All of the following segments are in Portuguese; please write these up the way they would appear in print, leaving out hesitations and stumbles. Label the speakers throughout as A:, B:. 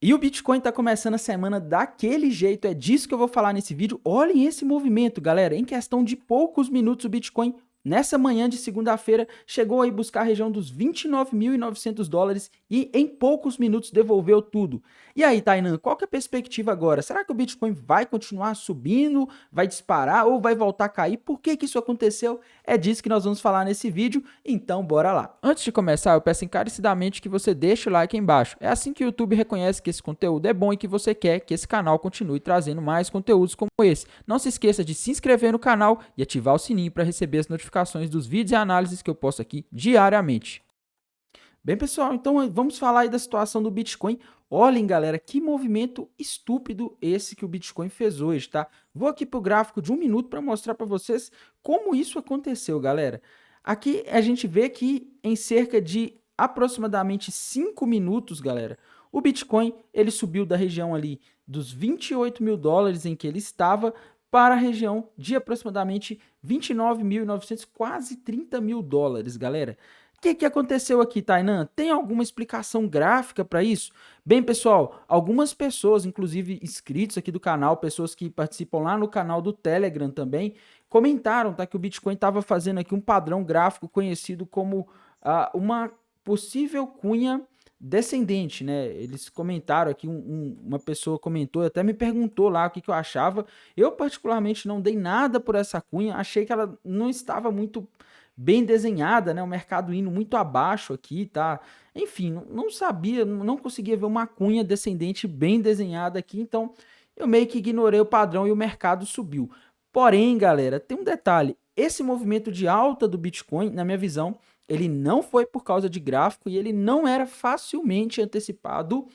A: E o Bitcoin está começando a semana daquele jeito, é disso que eu vou falar nesse vídeo. Olhem esse movimento, galera. Em questão de poucos minutos, o Bitcoin, nessa manhã de segunda-feira, chegou a ir buscar a região dos 29.900 dólares e em poucos minutos devolveu tudo. E aí, Tainan, qual que é a perspectiva agora? Será que o Bitcoin vai continuar subindo, vai disparar ou vai voltar a cair? Por que que isso aconteceu? É disso que nós vamos falar nesse vídeo, então bora lá. Antes de começar, eu peço encarecidamente que você deixe o like aí embaixo. É assim que o YouTube reconhece que esse conteúdo é bom e que você quer que esse canal continue trazendo mais conteúdos como esse. Não se esqueça de se inscrever no canal e ativar o sininho para receber as notificações dos vídeos e análises que eu posto aqui diariamente. Bem, pessoal, então vamos falar aí da situação do Bitcoin. Olhem, galera, que movimento estúpido esse que o Bitcoin fez hoje, tá? Vou aqui para o gráfico de 1 minuto para mostrar para vocês como isso aconteceu, galera. Aqui a gente vê que em cerca de aproximadamente 5 minutos, galera, o Bitcoin ele subiu da região ali dos 28 mil dólares em que ele estava para a região de aproximadamente 29.900, quase 30 mil dólares, galera. O que aconteceu aqui, Tainan? Tem alguma explicação gráfica para isso? Bem, pessoal, algumas pessoas, inclusive inscritos aqui do canal, pessoas que participam lá no canal do Telegram também, comentaram, tá, que o Bitcoin estava fazendo aqui um padrão gráfico conhecido como uma possível cunha descendente, né? Eles comentaram aqui, uma pessoa comentou, até me perguntou lá o que eu achava. Eu, particularmente, não dei nada por essa cunha, achei que ela não estava muito bem desenhada, né? O mercado indo muito abaixo aqui, tá? Enfim, não sabia, não conseguia ver uma cunha descendente bem desenhada aqui, então eu meio que ignorei o padrão e o mercado subiu. Porém, galera, tem um detalhe, esse movimento de alta do Bitcoin, na minha visão, ele não foi por causa de gráfico e ele não era facilmente antecipado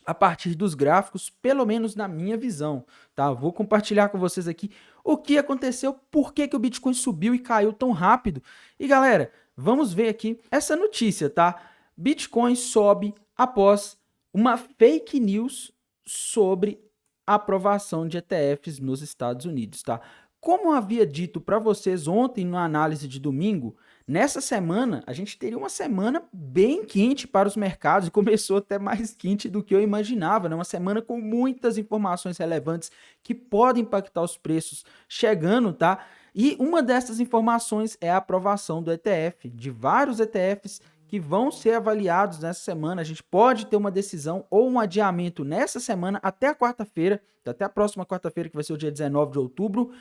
A: a partir dos gráficos, pelo menos na minha visão, tá? Vou compartilhar com vocês aqui o que aconteceu, por que que o Bitcoin subiu e caiu tão rápido. E galera, vamos ver aqui essa notícia, tá? Bitcoin sobe após uma fake news sobre a aprovação de ETFs nos Estados Unidos, tá? Como eu havia dito para vocês ontem na análise de domingo, nessa semana a gente teria uma semana bem quente para os mercados e começou até mais quente do que eu imaginava, né? Uma semana com muitas informações relevantes que podem impactar os preços chegando, tá? E uma dessas informações é a aprovação do ETF, de vários ETFs que vão ser avaliados nessa semana. A gente pode ter uma decisão ou um adiamento nessa semana até a quarta-feira, até a próxima quarta-feira, que vai ser o dia 19 de outubro.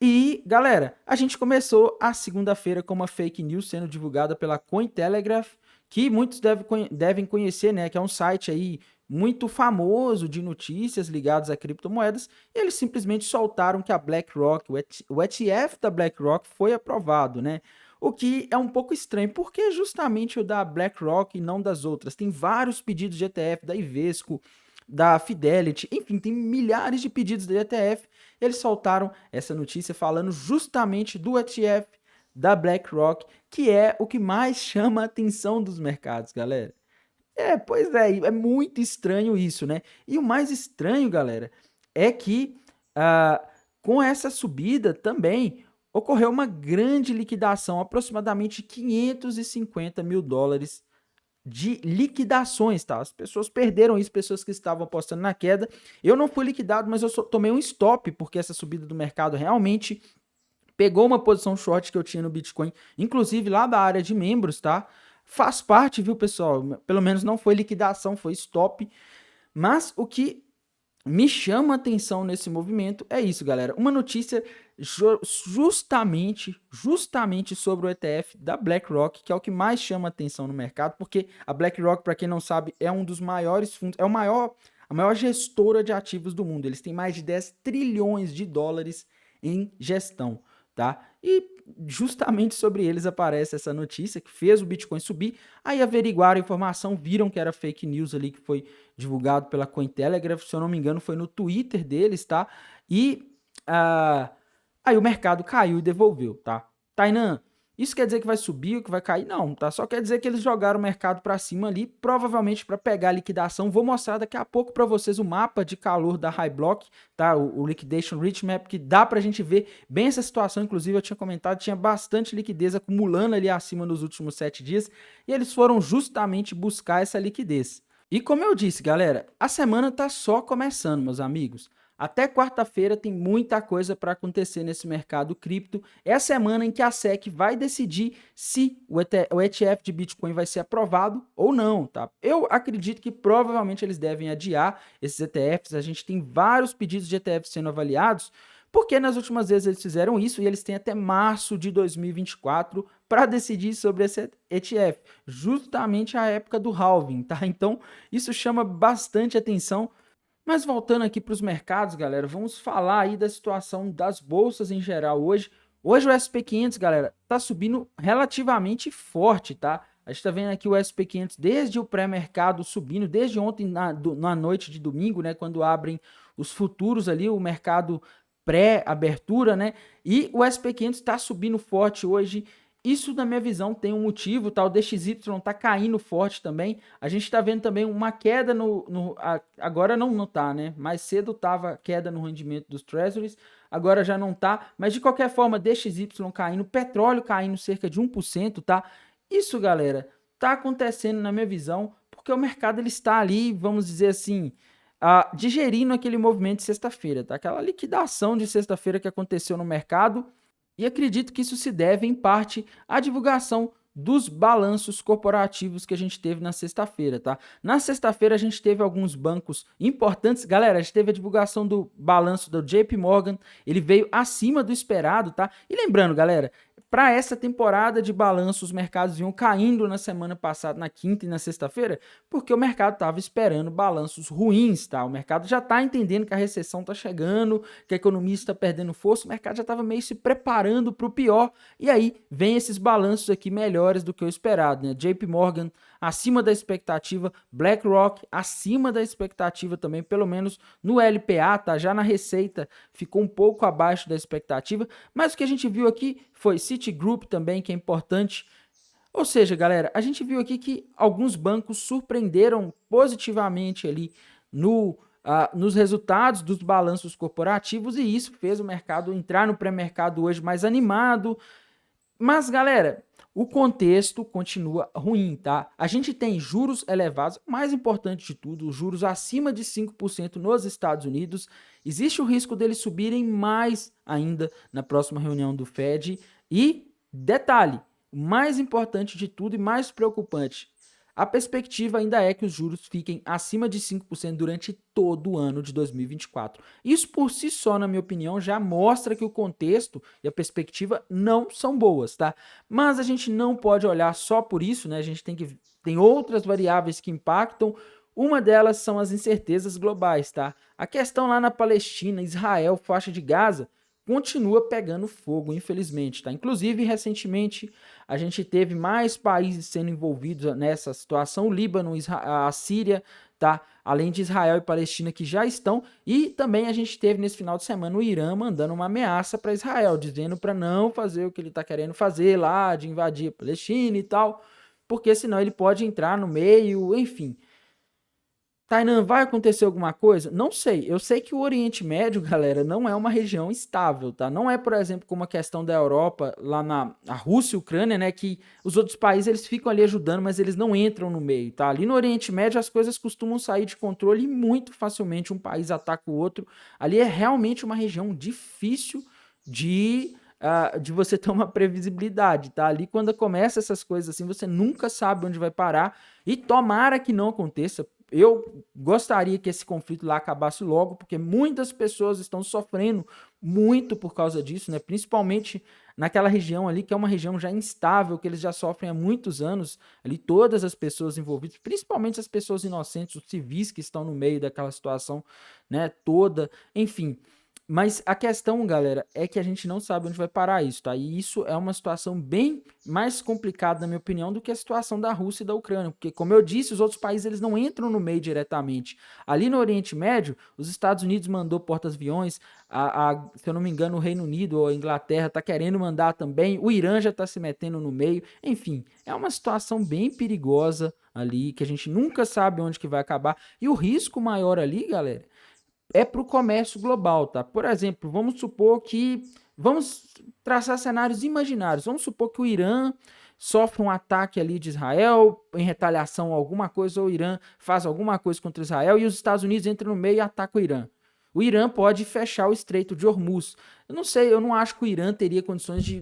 A: E, galera, a gente começou a segunda-feira com uma fake news sendo divulgada pela Cointelegraph, que muitos devem conhecer, né? Que é um site aí muito famoso de notícias ligadas a criptomoedas. E eles simplesmente soltaram que a BlackRock, o ETF da BlackRock foi aprovado, né? O que é um pouco estranho, porque justamente o da BlackRock e não das outras. Tem vários pedidos de ETF da Ivesco, da Fidelity, enfim, tem milhares de pedidos de ETF. Eles soltaram essa notícia falando justamente do ETF da BlackRock, que é o que mais chama a atenção dos mercados, galera. Pois é muito estranho isso, né? E o mais estranho, galera, é que com essa subida também ocorreu uma grande liquidação, aproximadamente 550 mil dólares de liquidações, tá? As pessoas perderam isso, pessoas que estavam apostando na queda. Eu não fui liquidado, mas eu tomei um stop, porque essa subida do mercado realmente pegou uma posição short que eu tinha no Bitcoin, inclusive lá da área de membros, tá? Faz parte, viu, pessoal? Pelo menos não foi liquidação, foi stop. Mas o que me chama a atenção nesse movimento é isso, galera. Uma notícia justamente sobre o ETF da BlackRock, que é o que mais chama a atenção no mercado, porque a BlackRock, para quem não sabe, é um dos maiores fundos, a maior gestora de ativos do mundo. Eles têm mais de 10 trilhões de dólares em gestão, tá? E justamente sobre eles aparece essa notícia que fez o Bitcoin subir. Aí averiguaram a informação, viram que era fake news ali que foi divulgado pela Cointelegraph, se eu não me engano foi no Twitter deles, tá? E aí o mercado caiu e devolveu, tá? Tainan, isso quer dizer que vai subir ou que vai cair? Não, tá? Só quer dizer que eles jogaram o mercado para cima ali, provavelmente para pegar a liquidação. Vou mostrar daqui a pouco para vocês o mapa de calor da Highblock, tá? O Liquidation Rich Map, que dá pra gente ver bem essa situação. Inclusive, eu tinha comentado, tinha bastante liquidez acumulando ali acima nos últimos 7 dias, e eles foram justamente buscar essa liquidez. E como eu disse, galera, a semana tá só começando, meus amigos. Até quarta-feira tem muita coisa para acontecer nesse mercado cripto. É a semana em que a SEC vai decidir se o ETF de Bitcoin vai ser aprovado ou não, tá? Eu acredito que provavelmente eles devem adiar esses ETFs. A gente tem vários pedidos de ETFs sendo avaliados, porque nas últimas vezes eles fizeram isso e eles têm até março de 2024 para decidir sobre esse ETF, justamente a época do halving, tá? Então, isso chama bastante atenção. Mas voltando aqui para os mercados, galera, vamos falar aí da situação das bolsas em geral hoje. Hoje o SP500, galera, tá subindo relativamente forte, tá? A gente tá vendo aqui o SP500 desde o pré-mercado subindo, desde ontem na noite de domingo, né, quando abrem os futuros ali, o mercado pré-abertura, né? E o SP500 está subindo forte hoje. Isso, na minha visão, tem um motivo, tá? O DXY tá caindo forte também. A gente tá vendo também uma queda agora não tá, né? Mais cedo tava queda no rendimento dos Treasuries, agora já não tá. Mas, de qualquer forma, DXY caindo, petróleo caindo cerca de 1%, tá? Isso, galera, tá acontecendo, na minha visão, porque o mercado ele está ali, vamos dizer assim, digerindo aquele movimento de sexta-feira, tá? Aquela liquidação de sexta-feira que aconteceu no mercado, e acredito que isso se deve, em parte, à divulgação dos balanços corporativos que a gente teve na sexta-feira, tá? Na sexta-feira a gente teve alguns bancos importantes. Galera, a gente teve a divulgação do balanço do JP Morgan, ele veio acima do esperado, tá? E lembrando, galera, para essa temporada de balanço, os mercados vinham caindo na semana passada, na quinta e na sexta-feira, porque o mercado estava esperando balanços ruins, tá? O mercado já está entendendo que a recessão está chegando, que a economia está perdendo força, o mercado já estava meio se preparando para o pior, e aí vem esses balanços aqui melhores do que o esperado, né? JP Morgan acima da expectativa, BlackRock acima da expectativa também, pelo menos no LPA, tá? Já na receita ficou um pouco abaixo da expectativa, mas o que a gente viu aqui foi Citigroup também, que é importante. Ou seja, galera, a gente viu aqui que alguns bancos surpreenderam positivamente ali nos resultados dos balanços corporativos, e isso fez o mercado entrar no pré-mercado hoje mais animado. Mas, galera, o contexto continua ruim, tá? A gente tem juros elevados, mais importante de tudo, juros acima de 5% nos Estados Unidos. Existe o risco deles subirem mais ainda na próxima reunião do Fed. E, detalhe, o mais importante de tudo e mais preocupante, a perspectiva ainda é que os juros fiquem acima de 5% durante todo o ano de 2024. Isso por si só, na minha opinião, já mostra que o contexto e a perspectiva não são boas, tá? Mas a gente não pode olhar só por isso, né? A gente tem outras variáveis que impactam. Uma delas são as incertezas globais, tá? A questão lá na Palestina, Israel, faixa de Gaza, continua pegando fogo, infelizmente, tá? Inclusive, recentemente, a gente teve mais países sendo envolvidos nessa situação, o Líbano, a Síria, tá? Além de Israel e Palestina que já estão, e também a gente teve nesse final de semana o Irã mandando uma ameaça para Israel, dizendo para não fazer o que ele está querendo fazer lá, de invadir a Palestina e tal, porque senão ele pode entrar no meio, enfim. Tainan, vai acontecer alguma coisa? Não sei. Eu sei que o Oriente Médio, galera, não é uma região estável, tá? Não é, por exemplo, como a questão da Europa, lá na Rússia e Ucrânia, né? Que os outros países eles ficam ali ajudando, mas eles não entram no meio, tá? Ali no Oriente Médio as coisas costumam sair de controle e muito facilmente um país ataca o outro. Ali é realmente uma região difícil de você ter uma previsibilidade, tá? Ali quando começa essas coisas assim, você nunca sabe onde vai parar e tomara que não aconteça. Eu gostaria que esse conflito lá acabasse logo, porque muitas pessoas estão sofrendo muito por causa disso, né? Principalmente naquela região ali, que é uma região já instável, que eles já sofrem há muitos anos, ali todas as pessoas envolvidas, principalmente as pessoas inocentes, os civis que estão no meio daquela situação, né, toda, enfim. Mas a questão, galera, é que a gente não sabe onde vai parar isso, tá? E isso é uma situação bem mais complicada, na minha opinião, do que a situação da Rússia e da Ucrânia, porque, como eu disse, os outros países eles não entram no meio diretamente. Ali no Oriente Médio, os Estados Unidos mandou porta-aviões, se eu não me engano, o Reino Unido ou a Inglaterra está querendo mandar também, o Irã já está se metendo no meio, enfim, é uma situação bem perigosa ali, que a gente nunca sabe onde que vai acabar, e o risco maior ali, galera, é para o comércio global, tá? Por exemplo, vamos traçar cenários imaginários. Vamos supor que o Irã sofre um ataque ali de Israel, em retaliação a alguma coisa, ou o Irã faz alguma coisa contra Israel, e os Estados Unidos entram no meio e atacam o Irã. O Irã pode fechar o Estreito de Hormuz. Eu não sei, eu não acho que o Irã teria condições de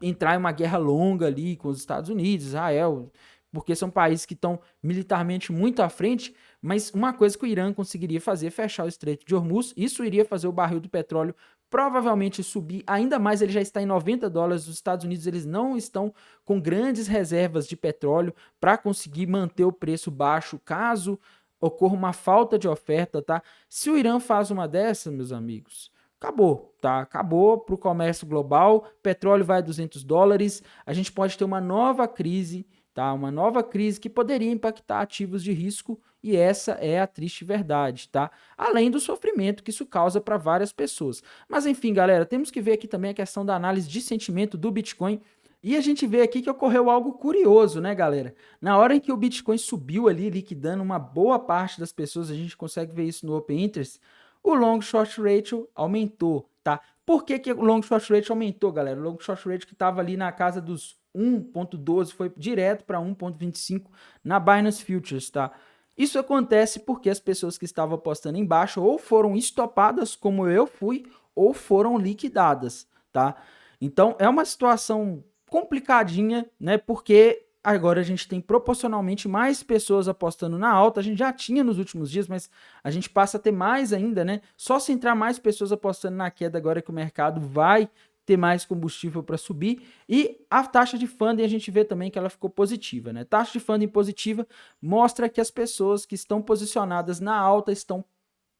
A: entrar em uma guerra longa ali com os Estados Unidos, Israel, porque são países que estão militarmente muito à frente, mas uma coisa que o Irã conseguiria fazer é fechar o Estreito de Hormuz. Isso iria fazer o barril do petróleo provavelmente subir ainda mais. Ele já está em $90. Os Estados Unidos, eles não estão com grandes reservas de petróleo para conseguir manter o preço baixo caso ocorra uma falta de oferta, tá? Se o Irã faz uma dessas, meus amigos, acabou, tá? Acabou para o comércio global, petróleo vai a $200, a gente pode ter uma nova crise, tá? Uma nova crise que poderia impactar ativos de risco, e essa é a triste verdade, tá? Além do sofrimento que isso causa para várias pessoas. Mas enfim, galera, temos que ver aqui também a questão da análise de sentimento do Bitcoin. E a gente vê aqui que ocorreu algo curioso, né, galera? Na hora em que o Bitcoin subiu ali, liquidando uma boa parte das pessoas, a gente consegue ver isso no Open Interest, o Long Short Ratio aumentou, tá? Por que o Long Short Ratio aumentou, galera? O Long Short Ratio que estava ali na casa dos 1.12 foi direto para 1.25 na Binance Futures, tá? Isso acontece porque as pessoas que estavam apostando embaixo ou foram estopadas, como eu fui, ou foram liquidadas, tá? Então, é uma situação complicadinha, né? Porque agora a gente tem proporcionalmente mais pessoas apostando na alta. A gente já tinha nos últimos dias, mas a gente passa a ter mais ainda, né? Só se entrar mais pessoas apostando na queda agora que o mercado vai ter mais combustível para subir. E a taxa de funding a gente vê também que ela ficou positiva, né? Taxa de funding positiva mostra que as pessoas que estão posicionadas na alta estão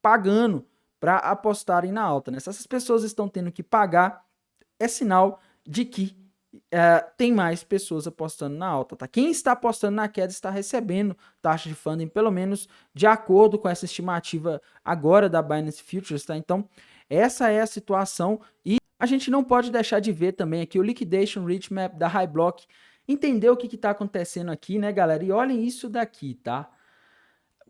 A: pagando para apostarem na alta, né? Se essas pessoas estão tendo que pagar, é sinal de que tem mais pessoas apostando na alta, tá? Quem está apostando na queda está recebendo taxa de funding, pelo menos de acordo com essa estimativa agora da Binance Futures, tá? Então, essa é a situação, e a gente não pode deixar de ver também aqui o Liquidation Rate Map da HighBlock, entender o que está acontecendo aqui, né, galera? E olhem isso daqui, tá?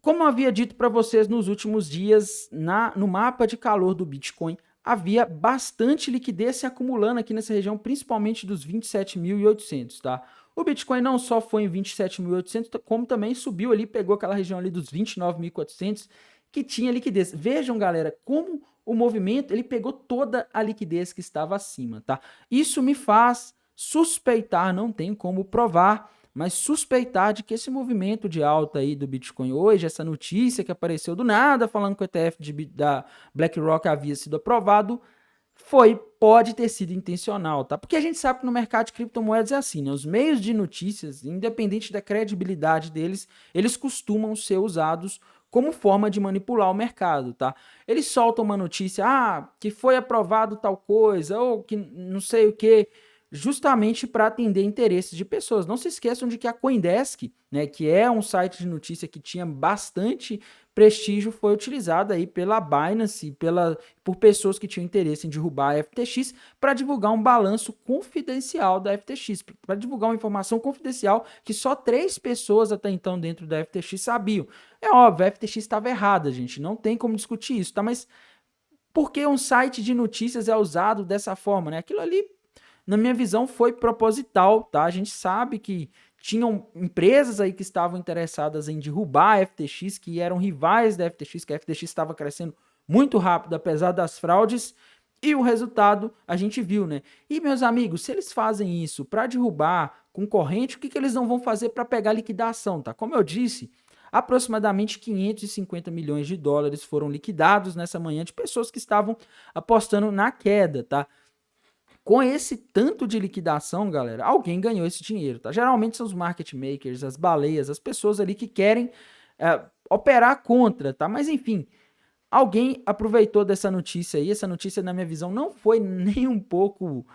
A: Como eu havia dito para vocês nos últimos dias, no mapa de calor do Bitcoin, havia bastante liquidez se acumulando aqui nessa região, principalmente dos 27.800, tá? O Bitcoin não só foi em 27.800, como também subiu ali, pegou aquela região ali dos 29.400, que tinha liquidez. Vejam, galera, como o movimento, ele pegou toda a liquidez que estava acima, tá? Isso me faz suspeitar, não tem como provar, mas suspeitar de que esse movimento de alta aí do Bitcoin hoje, essa notícia que apareceu do nada falando que o ETF da BlackRock havia sido aprovado, pode ter sido intencional, tá? Porque a gente sabe que no mercado de criptomoedas é assim, né? Os meios de notícias, independente da credibilidade deles, eles costumam ser usados como forma de manipular o mercado, tá? Eles soltam uma notícia, que foi aprovado tal coisa, ou que não sei o que, justamente para atender interesses de pessoas. Não se esqueçam de que a CoinDesk, né, que é um site de notícia que tinha bastante prestígio, foi utilizada aí pela Binance, por pessoas que tinham interesse em derrubar a FTX para divulgar um balanço confidencial da FTX, para divulgar uma informação confidencial que só 3 pessoas até então dentro da FTX sabiam. É óbvio, a FTX estava errada, gente, não tem como discutir isso, tá? Mas por que um site de notícias é usado dessa forma, né? Aquilo ali, na minha visão, foi proposital, tá? A gente sabe que tinham empresas aí que estavam interessadas em derrubar a FTX, que eram rivais da FTX, que a FTX estava crescendo muito rápido, apesar das fraudes, e o resultado a gente viu, né? E, meus amigos, se eles fazem isso para derrubar concorrente, o que eles não vão fazer para pegar liquidação, tá? Como eu disse, aproximadamente 550 milhões de dólares foram liquidados nessa manhã de pessoas que estavam apostando na queda, tá? Com esse tanto de liquidação, galera, alguém ganhou esse dinheiro, tá? Geralmente são os market makers, as baleias, as pessoas ali que querem operar contra, tá? Mas enfim, alguém aproveitou dessa notícia aí. Essa notícia, na minha visão, não foi nem um pouco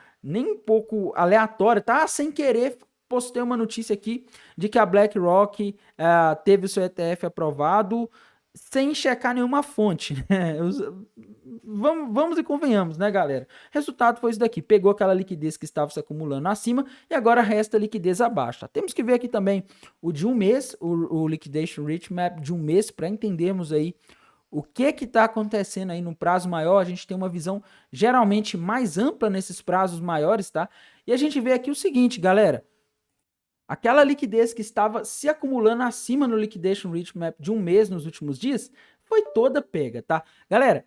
A: aleatória, tá? Sem querer, postei uma notícia aqui de que a BlackRock teve o seu ETF aprovado sem checar nenhuma fonte, né? Vamos e convenhamos, né, galera? Resultado foi isso daqui, pegou aquela liquidez que estava se acumulando acima e agora resta liquidez abaixo, tá? Temos que ver aqui também o de um mês, o Liquidation Rate Map de um mês, para entendermos aí o que está acontecendo aí no prazo maior. A gente tem uma visão geralmente mais ampla nesses prazos maiores, tá? E a gente vê aqui o seguinte, galera, Aquela liquidez que estava se acumulando acima no Liquidation Rate Map de um mês nos últimos dias, foi toda pega, tá? Galera,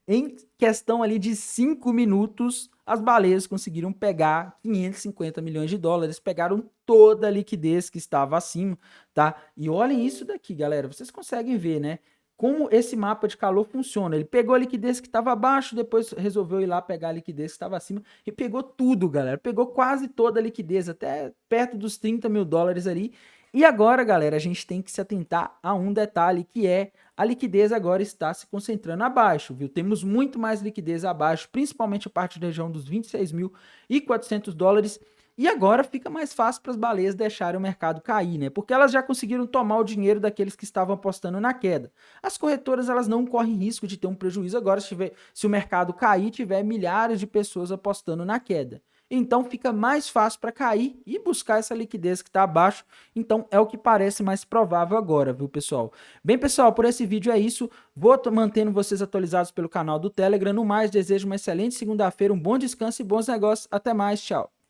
A: em questão ali de 5 minutos, as baleias conseguiram pegar 550 milhões de dólares, pegaram toda a liquidez que estava acima, tá? E olhem isso daqui, galera, vocês conseguem ver, né? Como esse mapa de calor funciona. Ele pegou a liquidez que estava abaixo, depois resolveu ir lá pegar a liquidez que estava acima e pegou tudo, galera. Pegou quase toda a liquidez, até perto dos 30 mil dólares ali. E agora, galera, a gente tem que se atentar a um detalhe, que é a liquidez agora está se concentrando abaixo, viu? Temos muito mais liquidez abaixo, principalmente a parte da região dos 26.400 dólares. E agora fica mais fácil para as baleias deixarem o mercado cair, né? Porque elas já conseguiram tomar o dinheiro daqueles que estavam apostando na queda. As corretoras, elas não correm risco de ter um prejuízo agora se o mercado cair, tiver milhares de pessoas apostando na queda. Então fica mais fácil para cair e buscar essa liquidez que está abaixo. Então é o que parece mais provável agora, viu, pessoal? Bem, pessoal, por esse vídeo é isso. Vou mantendo vocês atualizados pelo canal do Telegram. No mais, desejo uma excelente segunda-feira, um bom descanso e bons negócios. Até mais, tchau.